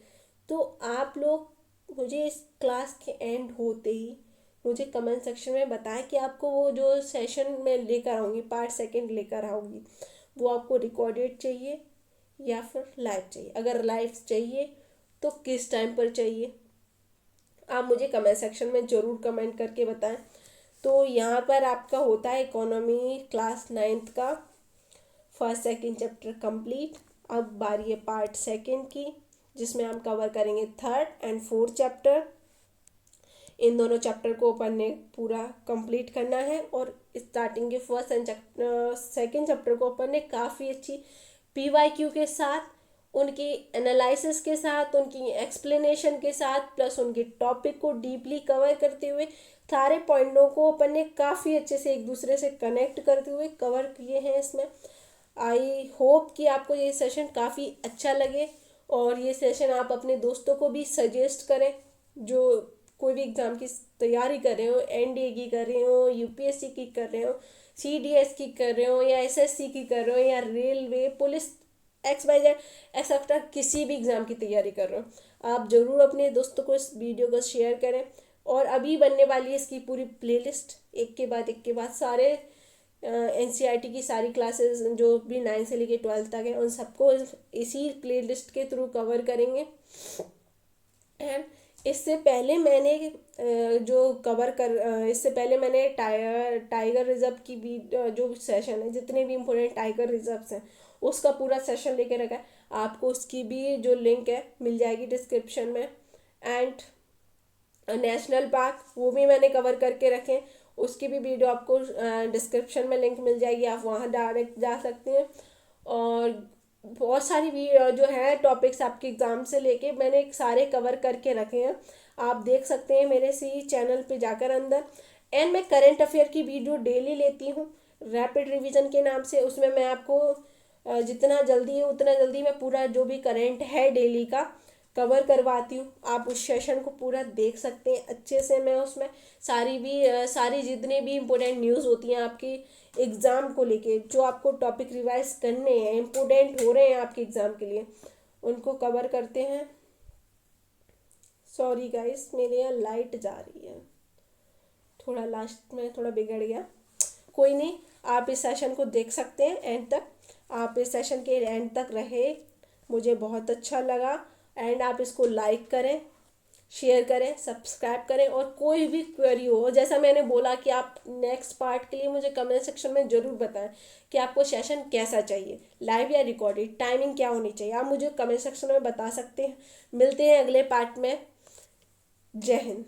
तो आप लोग मुझे इस क्लास के एंड होते ही मुझे कमेंट सेक्शन में बताएं कि आपको वो जो सेशन में लेकर आऊँगी, पार्ट सेकंड लेकर आऊँगी, वो आपको रिकॉर्डेड चाहिए या फिर लाइव चाहिए। अगर लाइव चाहिए तो किस टाइम पर चाहिए, आप मुझे कमेंट सेक्शन में ज़रूर कमेंट करके बताएं। तो यहाँ पर आपका होता है इकोनॉमी क्लास 9th का फर्स्ट सेकंड चैप्टर कंप्लीट। अब बारी है पार्ट सेकंड की, जिसमें हम कवर करेंगे थर्ड एंड फोर्थ चैप्टर। इन दोनों चैप्टर को अपन ने पूरा कंप्लीट करना है। और स्टार्टिंग के फर्स्ट एंड सेकंड चैप्टर को अपन ने काफ़ी अच्छी PYQ के साथ, उनकी एनालिसिस के साथ, उनकी एक्सप्लेनेशन के साथ, प्लस उनके टॉपिक को डीपली कवर करते हुए, सारे पॉइंटों को अपन ने काफ़ी अच्छे से एक दूसरे से कनेक्ट करते हुए कवर किए हैं इसमें। आई होप कि आपको ये सेशन काफ़ी अच्छा लगे और ये सेशन आप अपने दोस्तों को भी सजेस्ट करें जो कोई भी एग्ज़ाम की तैयारी कर रहे हो, NDA की कर रहे हो, UPSC की कर रहे हो, CDS की कर रहे हो, या SSC की कर रहे हो, या रेलवे पुलिस XYZ एक्सेट्रा किसी भी एग्ज़ाम की तैयारी कर रहे हो, आप ज़रूर अपने दोस्तों को इस वीडियो को शेयर करें। और अभी बनने वाली है इसकी पूरी प्लेलिस्ट, एक के बाद सारे NCERT की सारी क्लासेस जो भी 9 से लेके 12 तक है उन सबको इसी प्लेलिस्ट के थ्रू कवर करेंगे। एंड इससे पहले मैंने इससे पहले मैंने टाइगर रिजर्व की भी जो सेशन है, जितने भी इम्पोर्टेंट टाइगर रिजर्व्स हैं उसका पूरा सेशन लेके रखा है। आपको उसकी भी जो लिंक है मिल जाएगी डिस्क्रिप्शन में। एंड नेशनल पार्क वो भी मैंने कवर करके रखे, उसकी भी वीडियो आपको डिस्क्रिप्शन में लिंक मिल जाएगी, आप वहाँ डायरेक्ट जा सकते हैं। और बहुत सारी भी जो है टॉपिक्स आपके एग्ज़ाम से लेके मैंने सारे कवर करके रखे हैं, आप देख सकते हैं मेरे सी चैनल पे जाकर अंदर। एंड मैं करंट अफेयर की वीडियो डेली लेती हूँ रैपिड रिवीजन के नाम से। उसमें मैं आपको जितना जल्दी है उतना जल्दी मैं पूरा जो भी करंट है डेली का कवर करवाती हूँ। आप उस सेशन को पूरा देख सकते हैं अच्छे से। मैं उसमें सारी जितनी भी इम्पोर्टेंट न्यूज़ होती हैं आपकी एग्ज़ाम को लेके, जो आपको टॉपिक रिवाइज करने हैं, इम्पोर्टेंट हो रहे हैं आपके एग्ज़ाम के लिए, उनको कवर करते हैं। सॉरी गाइस, मेरे यहाँ लाइट जा रही है, थोड़ा लास्ट में थोड़ा बिगड़ गया। कोई नहीं, आप इस सेशन को देख सकते हैं एंड तक। आप इस सेशन के एंड तक रहे, मुझे बहुत अच्छा लगा। एंड आप इसको लाइक करें, शेयर करें, सब्सक्राइब करें। और कोई भी क्वेरी हो, जैसा मैंने बोला कि आप नेक्स्ट पार्ट के लिए मुझे कमेंट सेक्शन में ज़रूर बताएं कि आपको सेशन कैसा चाहिए, लाइव या रिकॉर्डेड, टाइमिंग क्या होनी चाहिए, आप मुझे कमेंट सेक्शन में बता सकते हैं। मिलते हैं अगले पार्ट में। जय हिंद।